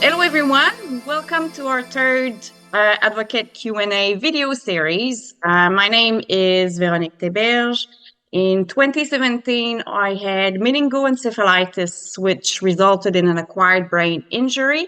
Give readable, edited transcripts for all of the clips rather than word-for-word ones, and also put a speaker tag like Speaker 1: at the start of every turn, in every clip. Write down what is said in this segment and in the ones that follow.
Speaker 1: Hello, everyone. Welcome to our third Advocate Q&A video series. My name is Véronique Théberge. In 2017, I had meningoencephalitis, which resulted in an acquired brain injury.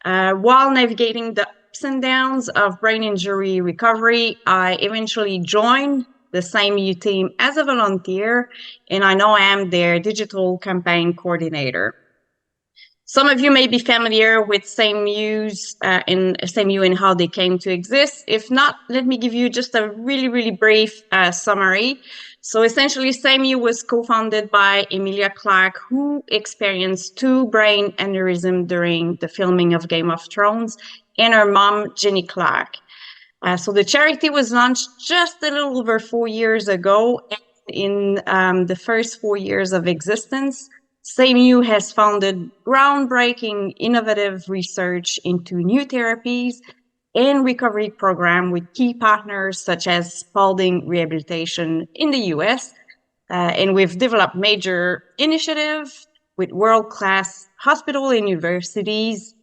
Speaker 1: While navigating the ups and downs of brain injury recovery, I eventually joined the SameYou team as a volunteer, and I now am their digital campaign coordinator. Some of you may be familiar with SameYou's SameYou and how they came to exist. If not, let me give you just a really brief summary. So essentially, SameYou was co-founded by Emilia Clarke, who experienced 2 brain aneurysms during the filming of Game of Thrones, and her mom, Jenny Clarke. So the charity was launched just a little over 4 years ago. And in the first 4 years of existence, SameYou has founded groundbreaking innovative research into new therapies and recovery program with key partners such as Spalding Rehabilitation in the US. And we've developed major initiatives with world-class hospital and universities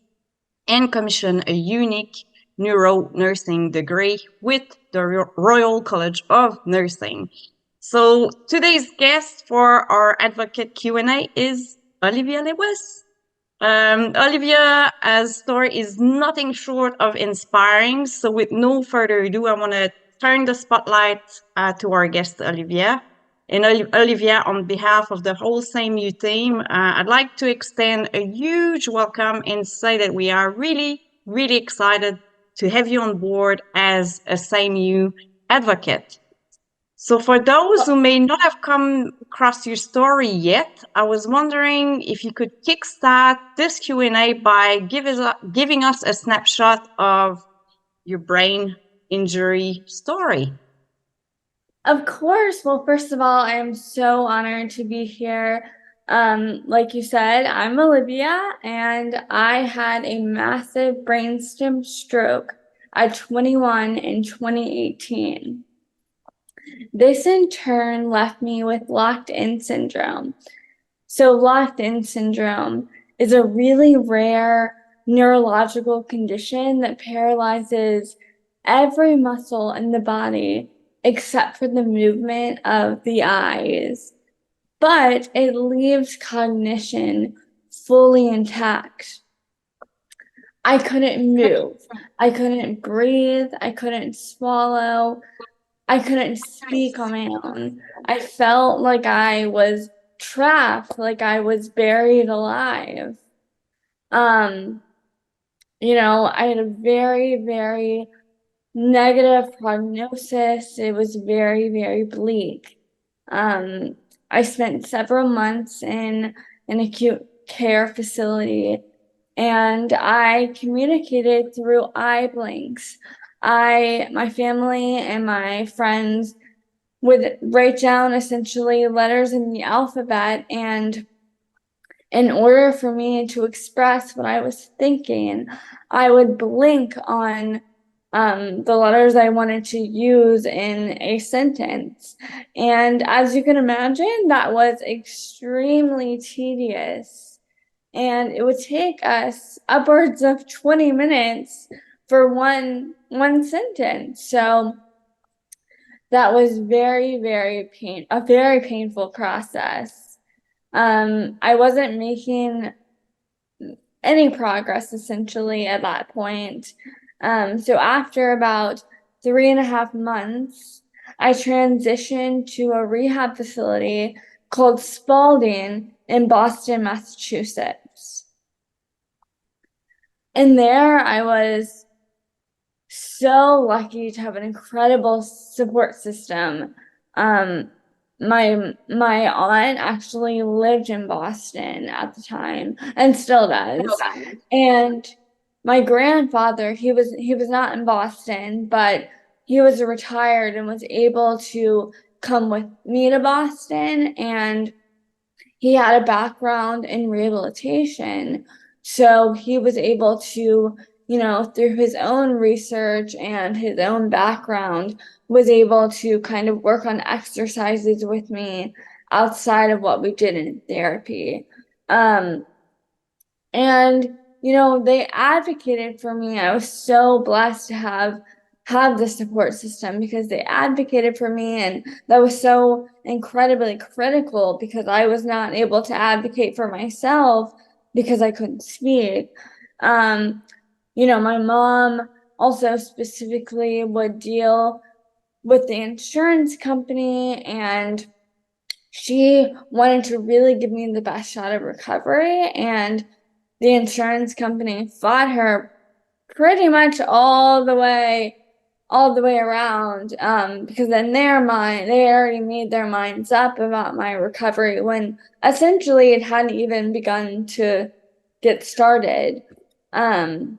Speaker 1: and commissioned a unique neuro nursing degree with the Royal College of Nursing. So today's guest for our Advocate Q&A is Olivia Lewis. Olivia's story is nothing short of inspiring. So with no further ado, I want to turn the spotlight to our guest, Olivia. And Olivia, on behalf of the whole SameYou team, I'd like to extend a huge welcome and say that we are really excited to have you on board as a SameYou advocate. So for those who may not have come across your story yet, I was wondering if you could kickstart this Q&A by giving us a snapshot of your brain injury story.
Speaker 2: Of course. Well, first of all, I am so honored to be here. Like you said, I'm Olivia, and I had a massive brainstem stroke at 21 in 2018. This in turn left me with locked-in syndrome. So locked-in syndrome is a really rare neurological condition that paralyzes every muscle in the body except for the movement of the eyes. But it leaves cognition fully intact. I couldn't move. I couldn't breathe. I couldn't swallow. I couldn't speak on my own. I felt like I was trapped, like I was buried alive. I had a very negative prognosis. It was very bleak. I spent several months in an acute care facility, and I communicated through eye blinks. My family and my friends would write down essentially letters in the alphabet, and in order for me to express what I was thinking, I would blink on the letters I wanted to use in a sentence. And as you can imagine, that was extremely tedious. And it would take us upwards of 20 minutes for one sentence. So that was a very painful process. I wasn't making any progress essentially at that point. So after about 3.5 months, I transitioned to a rehab facility called Spalding in Boston, Massachusetts. And there I was so lucky to have an incredible support system. My aunt actually lived in Boston at the time and still does. And my grandfather, he was not in Boston, but he was retired and was able to come with me to Boston, and he had a background in rehabilitation. So he was able to, through his own research and his own background, was able to kind of work on exercises with me outside of what we did in therapy. And they advocated for me. I was so blessed to have the support system because they advocated for me, and that was so incredibly critical because I was not able to advocate for myself because I couldn't speak. My mom also specifically would deal with the insurance company, and she wanted to really give me the best shot of recovery, and the insurance company fought her pretty much all the way around, because in their mind they already made their minds up about my recovery when essentially it hadn't even begun to get started. um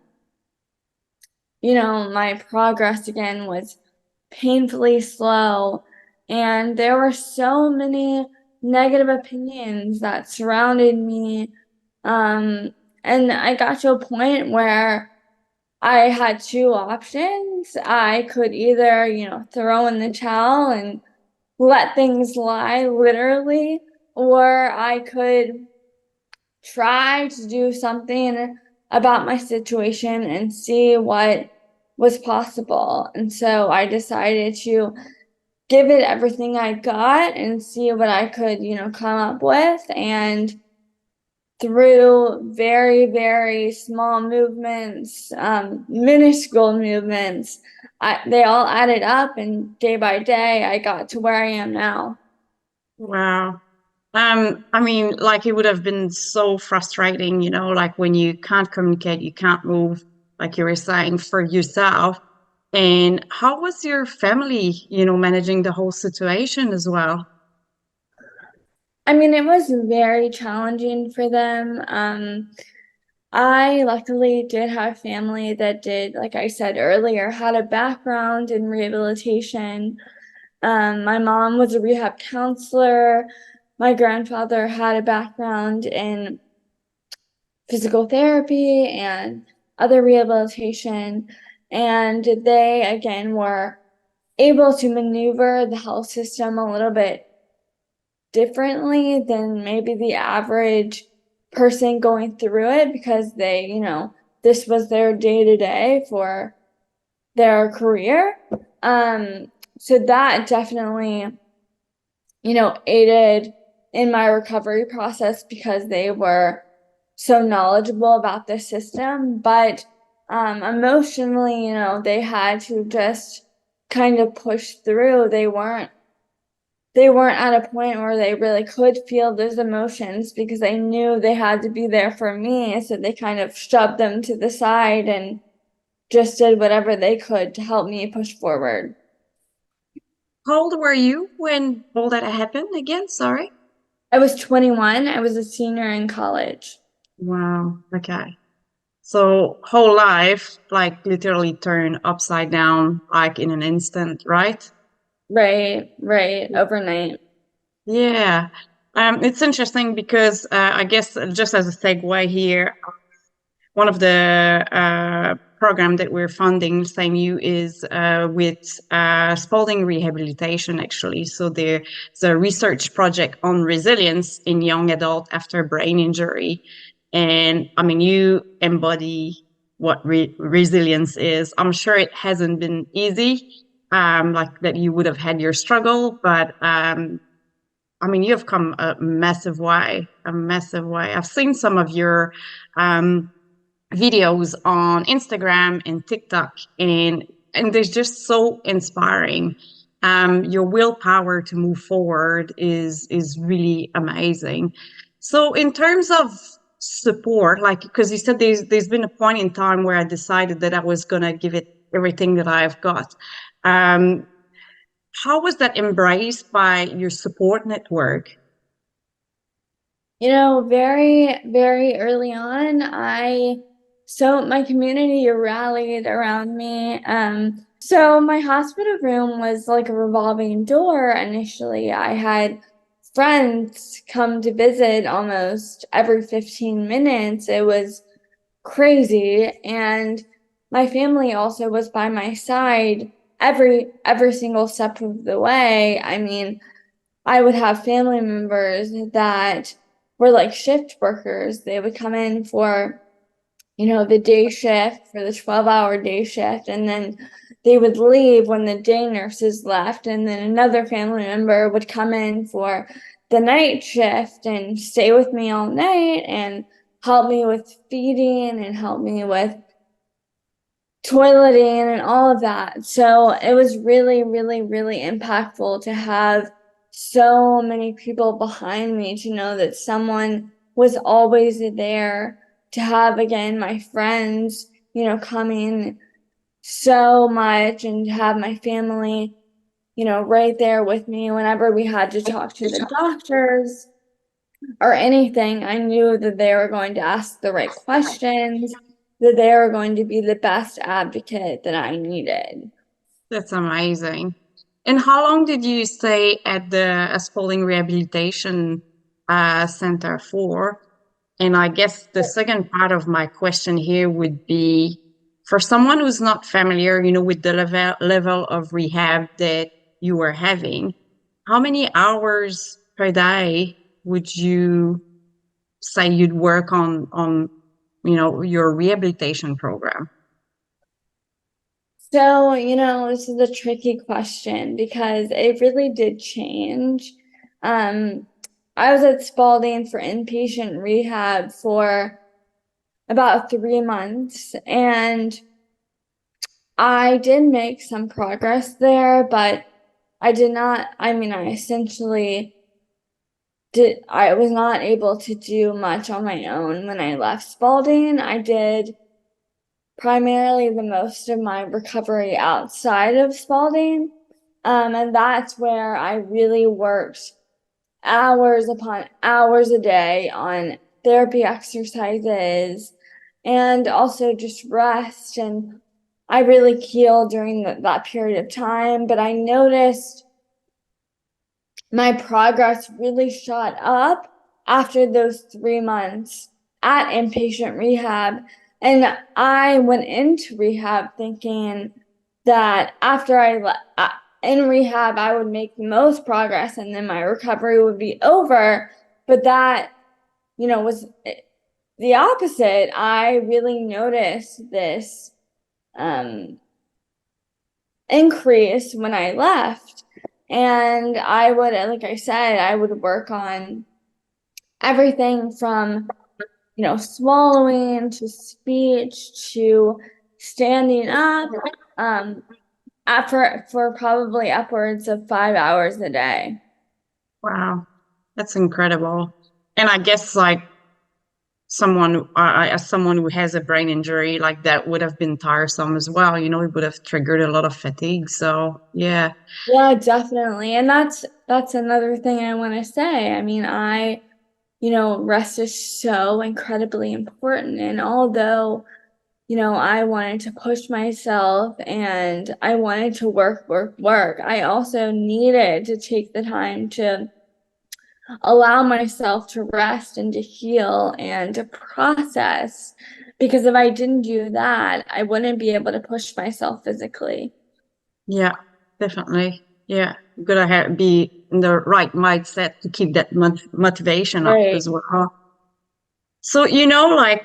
Speaker 2: my progress again was painfully slow, and there were so many negative opinions that surrounded me. And I got to a point where I had two options. I could either, throw in the towel and let things lie, literally, or I could try to do something about my situation and see what was possible. And so I decided to give it everything I got and see what I could, come up with. And through very, very small movements, minuscule movements, they all added up, and day by day, I got to where I am now.
Speaker 1: Wow. I mean, like it would have been so frustrating, like when you can't communicate, you can't move, like you were saying, for yourself. And how was your family, managing the whole situation as well?
Speaker 2: I mean, it was very challenging for them. I luckily did have family that did, like I said earlier, had a background in rehabilitation. My mom was a rehab counselor. My grandfather had a background in physical therapy and other rehabilitation. And they, again, were able to maneuver the health system a little bit differently than maybe the average person going through it because they, this was their day to day for their career. So that definitely, aided in my recovery process because they were so knowledgeable about the system. But emotionally, they had to just kind of push through. They weren't at a point where they really could feel those emotions because they knew they had to be there for me. So they kind of shoved them to the side and just did whatever they could to help me push forward.
Speaker 1: How old were you when all that happened again? Sorry.
Speaker 2: I was 21. I was a senior in college.
Speaker 1: Wow. Okay. So whole life, like literally turned upside down, like in an instant, right?
Speaker 2: Right, right, overnight.
Speaker 1: Yeah. It's interesting because I guess just as a segue here, one of the program that we're funding, SameYou, is with Spalding Rehabilitation, actually. So there's a research project on resilience in young adult after brain injury. And I mean, you embody what resilience is. I'm sure it hasn't been easy, like that you would have had your struggle, but I mean, you've come a massive way, a massive way. I've seen some of your um, videos on Instagram and TikTok, and they're just so inspiring. Your willpower to move forward is really amazing. So, in terms of support, like because you said there's been a point in time where I decided that I was gonna give it everything that I've got. Um, how was that embraced by your support network?
Speaker 2: Very, very early on, so my community rallied around me. So my hospital room was like a revolving door initially. I had friends come to visit almost every 15 minutes. It was crazy. And my family also was by my side every single step of the way. I mean, I would have family members that were like shift workers. They would come in for the day shift for the 12-hour day shift. And then they would leave when the day nurses left. And then another family member would come in for the night shift and stay with me all night and help me with feeding and help me with toileting and all of that. So it was really, really, really impactful to have so many people behind me, to know that someone was always there, to have, again, my friends, coming so much, and to have my family, right there with me whenever we had to talk to the doctors or anything. I knew that they were going to ask the right questions, that they were going to be the best advocate that I needed.
Speaker 1: That's amazing. And how long did you stay at the Spalding Rehabilitation Center for? And I guess the second part of my question here would be for someone who's not familiar, with the level of rehab that you were having, how many hours per day would you say you'd work on your rehabilitation program?
Speaker 2: So, this is a tricky question because it really did change. Um, I was at Spalding for inpatient rehab for about 3 months, and I did make some progress there, but I did not, I essentially I was not able to do much on my own when I left Spalding. I did primarily the most of my recovery outside of Spalding. And that's where I really worked hours upon hours a day on therapy exercises and also just rest. And I really healed during that period of time. But I noticed my progress really shot up after those 3 months at inpatient rehab. And I went into rehab thinking that after in rehab, I would make the most progress and then my recovery would be over. But that, was the opposite. I really noticed this increase when I left. And I would, like I said, I would work on everything from, swallowing to speech to standing up, for probably upwards of 5 hours a day.
Speaker 1: Wow, that's incredible. And I guess like as someone who has a brain injury, like that would have been tiresome as well. It would have triggered a lot of fatigue. So yeah,
Speaker 2: Yeah, definitely. And that's another thing I want to say. Rest is so incredibly important. And although, I wanted to push myself and I wanted to work, work, work, I also needed to take the time to allow myself to rest and to heal and to process. Because if I didn't do that, I wouldn't be able to push myself physically.
Speaker 1: yeah, definitely. Yeah, you gotta be in the right mindset to keep that motivation up
Speaker 2: Right.
Speaker 1: as well. So, I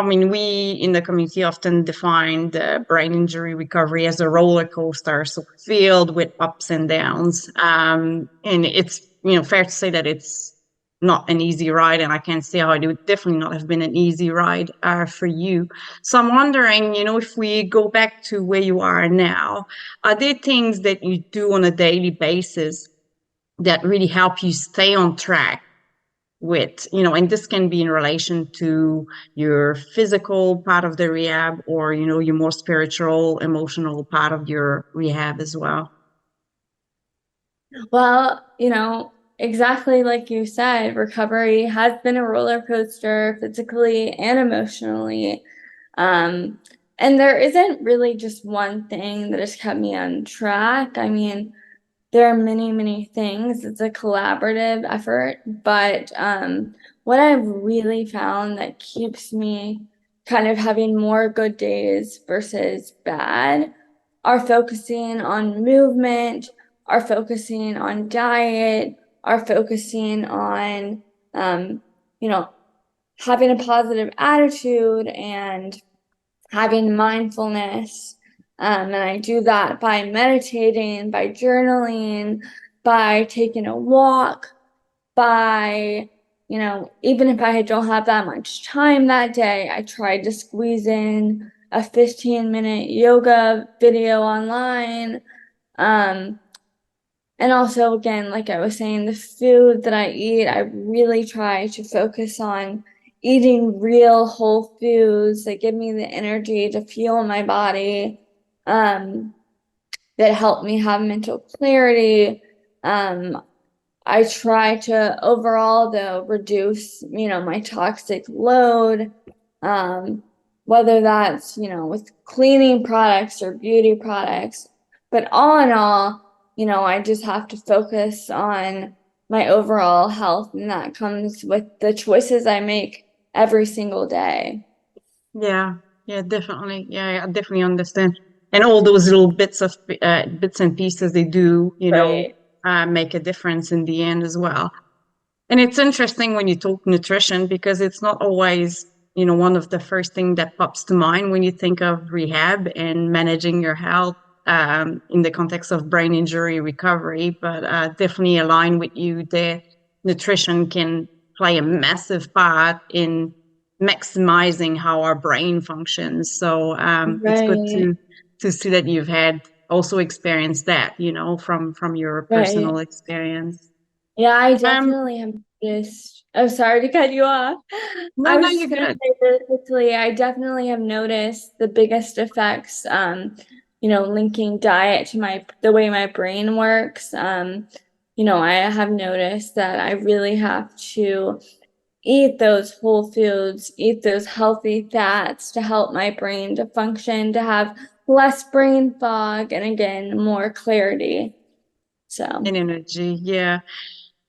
Speaker 1: mean, we in the community often define the brain injury recovery as a roller coaster, so filled with ups and downs. And it's, fair to say that it's not an easy ride, and I can't say how it would definitely not have been an easy ride for you. So I'm wondering, if we go back to where you are now, are there things that you do on a daily basis that really help you stay on track with, and this can be in relation to your physical part of the rehab or, your more spiritual, emotional part of your rehab as well?
Speaker 2: Well, exactly like you said, recovery has been a roller coaster physically and emotionally. Um, and there isn't really just one thing that has kept me on track. There are many, many things. It's a collaborative effort, but what I've really found that keeps me kind of having more good days versus bad are focusing on movement, are focusing on diet, are focusing on, um, you know, having a positive attitude and having mindfulness. And I do that by meditating, by journaling, by taking a walk, by, even if I don't have that much time that day, I tried to squeeze in a 15-minute yoga video online. Um, and also, again, like I was saying, the food that I eat, I really try to focus on eating real whole foods that give me the energy to fuel my body, that help me have mental clarity. I try to overall, though, reduce, my toxic load, um, whether that's, with cleaning products or beauty products. But all in all, I just have to focus on my overall health, and that comes with the choices I make every single day.
Speaker 1: Yeah, yeah, definitely. Yeah, I definitely understand. And all those little bits and pieces they do,
Speaker 2: Right.
Speaker 1: make a difference in the end as well. And it's interesting when you talk nutrition because it's not always, one of the first thing that pops to mind when you think of rehab and managing your health in the context of brain injury recovery. But definitely align with you that nutrition can play a massive part in maximizing how our brain functions. So it's good
Speaker 2: Right.
Speaker 1: to see that you've had also experienced that, from your personal
Speaker 2: Right.
Speaker 1: experience.
Speaker 2: Yeah, I
Speaker 1: Um,
Speaker 2: definitely have noticed. I'm sorry to cut you off.
Speaker 1: no,
Speaker 2: I
Speaker 1: no,
Speaker 2: was
Speaker 1: you're
Speaker 2: just gonna
Speaker 1: good.
Speaker 2: say really quickly, I definitely have noticed the biggest effects, linking diet to the way my brain works. I have noticed that I really have to eat those whole foods, eat those healthy fats to help my brain to function, to have less brain fog, and again, more clarity. So,
Speaker 1: In energy, yeah.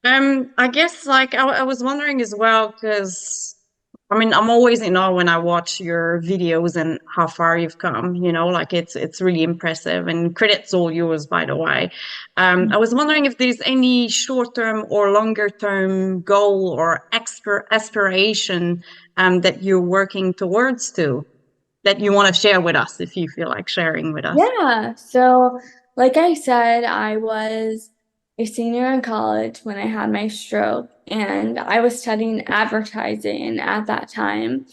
Speaker 1: I guess like I was wondering as well because I mean I'm always in awe when I watch your videos and how far you've come. Like it's really impressive and credit's all yours, by the way. I was wondering if there's any short-term or longer-term goal or aspiration that you're working towards that you want to share with us if you feel like sharing with us.
Speaker 2: yeah. So, like I said, I was a senior in college when I had my stroke, and I was studying advertising at that time.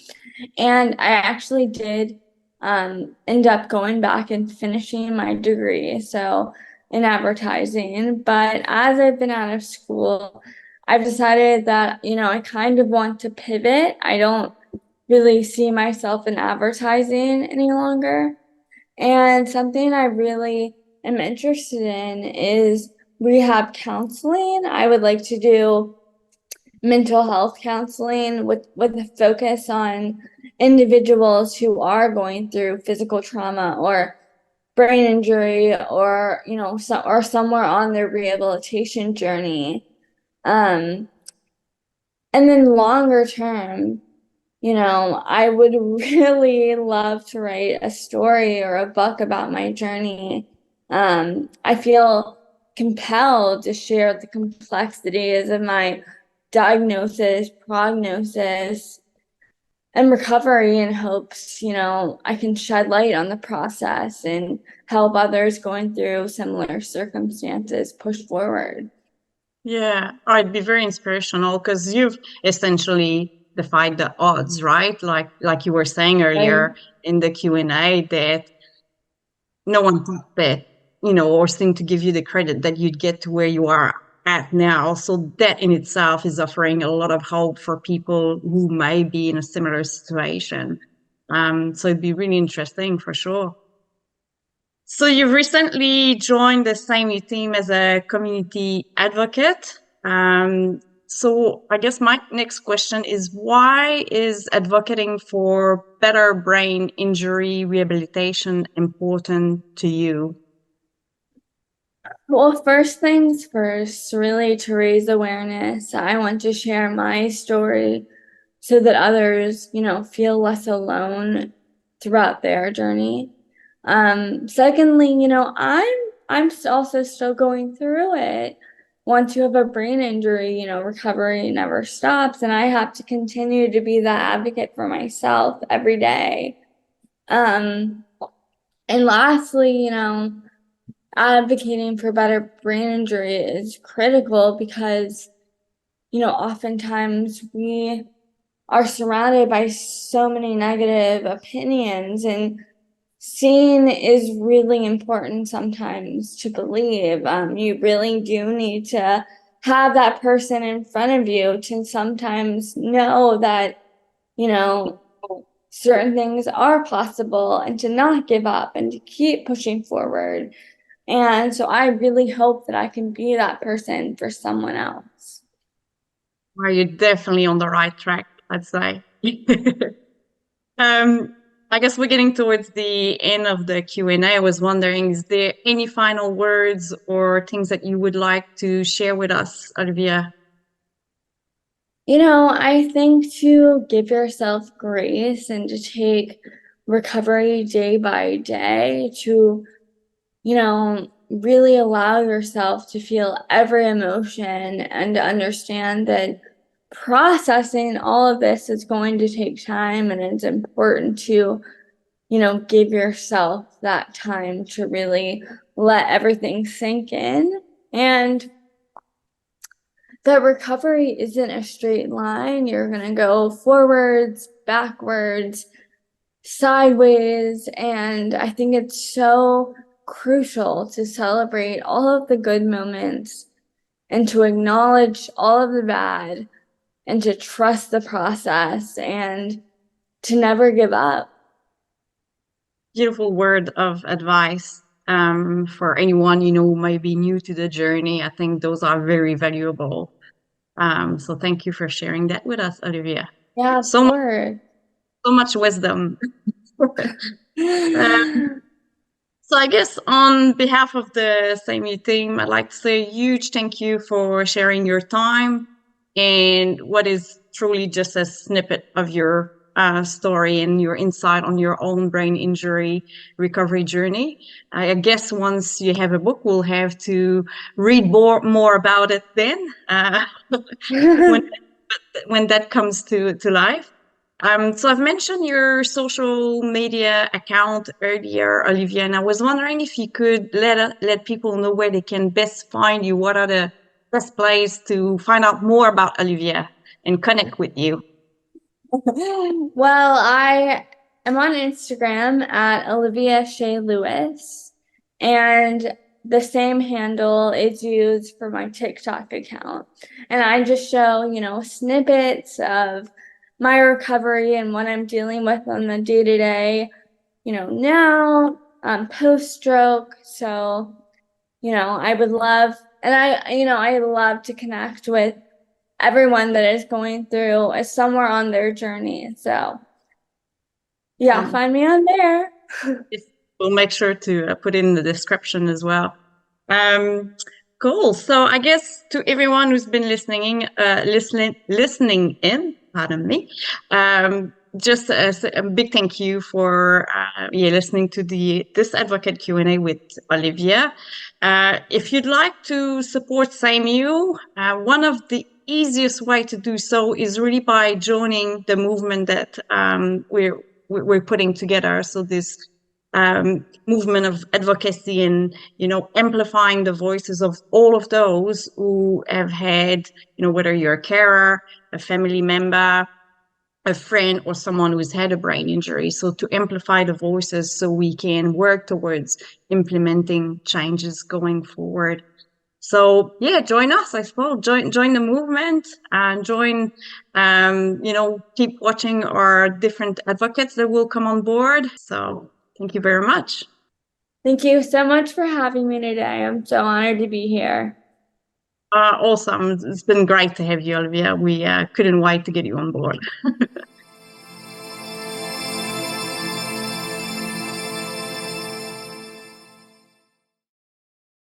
Speaker 2: And I actually did end up going back and finishing my degree, so in advertising. But as I've been out of school, I've decided that, I kind of want to pivot. I don't really see myself in advertising any longer. And something I really am interested in is rehab counseling. I would like to do mental health counseling with a focus on individuals who are going through physical trauma or brain injury, or or somewhere on their rehabilitation journey. Um, and then longer term, I would really love to write a story or a book about my journey. I feel compelled to share the complexities of my diagnosis, prognosis, and recovery in hopes, I can shed light on the process and help others going through similar circumstances push forward.
Speaker 1: Yeah, oh, it'd be very inspirational because you've essentially defied the odds, right? Like you were saying
Speaker 2: Right?
Speaker 1: earlier in the Q&A that no one thought that, or seemed to give you the credit that you'd get to where you are at now. So that in itself is offering a lot of hope for people who may be in a similar situation. So it'd be really interesting for sure. So you've recently joined the SameYou team as a community advocate. So I guess my next question is why is advocating for better brain injury rehabilitation important to you?
Speaker 2: Well, first things first, really to raise awareness. I want to share my story so that others, feel less alone throughout their journey. Secondly, I'm also still going through it. once you have a brain injury, recovery never stops. And I have to continue to be that advocate for myself every day. And lastly, advocating for better brain injury is critical because, oftentimes we are surrounded by so many negative opinions, and seeing is really important sometimes to believe. You really do need to have that person in front of you to sometimes know that, certain things are possible and to not give up and to keep pushing forward. And so I really hope that I can be that person for someone else.
Speaker 1: Well, you're definitely on the right track, I'd say. Um, I guess we're getting towards the end of the Q&A. I was wondering, is there any final words or things that you would like to share with us, Olivia?
Speaker 2: I think to give yourself grace and to take recovery day by day, to, really allow yourself to feel every emotion and to understand that processing all of this is going to take time, and it's important to, give yourself that time to really let everything sink in. And that recovery isn't a straight line. You're going to go forwards, backwards, sideways. And I think it's so crucial to celebrate all of the good moments and to acknowledge all of the bad and to trust the process and to never give up.
Speaker 1: Beautiful word of advice for anyone, who may be new to the journey. I think those are very valuable. So thank you for sharing that with us, Olivia.
Speaker 2: Yeah, of
Speaker 1: So much,
Speaker 2: course.
Speaker 1: so much wisdom. So I guess on behalf of the SameYou team, I'd like to say a huge thank you for sharing your time and what is truly just a snippet of your story and your insight on your own brain injury recovery journey. I guess once you have a book, we'll have to read more about it then when when that comes to life. So I've mentioned your social media account earlier, Olivia, and I was wondering if you could let people know where they can best find you. What are the best places to find out more about Olivia and connect with you?
Speaker 2: Well, I am on Instagram at Olivia Shae Lewis, and the same handle is used for my TikTok account. And I just show, snippets of my recovery and what I'm dealing with on the day to day, now, post stroke. So, I would love, and I love to connect with everyone that is going through somewhere on their journey. So yeah,
Speaker 1: Um,
Speaker 2: find me on there.
Speaker 1: yes, we'll make sure to put in the description as well. Um, cool. So I guess to everyone who's been listening in, pardon me, just a big thank you for listening to this advocate Q&A with Olivia. If you'd like to support SameYou, one of the easiest way to do so is really by joining the movement that we're putting together. So this movement of advocacy and amplifying the voices of all of those who have had, whether you're a carer, a family member, a friend, or someone who's had a brain injury. So to amplify the voices so we can work towards implementing changes going forward. So yeah, join us, I suppose. Join the movement and join. Keep watching our different advocates that will come on board. So thank you very much.
Speaker 2: Thank you so much for having me today. I'm so honored to be here.
Speaker 1: Awesome. It's been great to have you, Olivia. We couldn't wait to get you on board.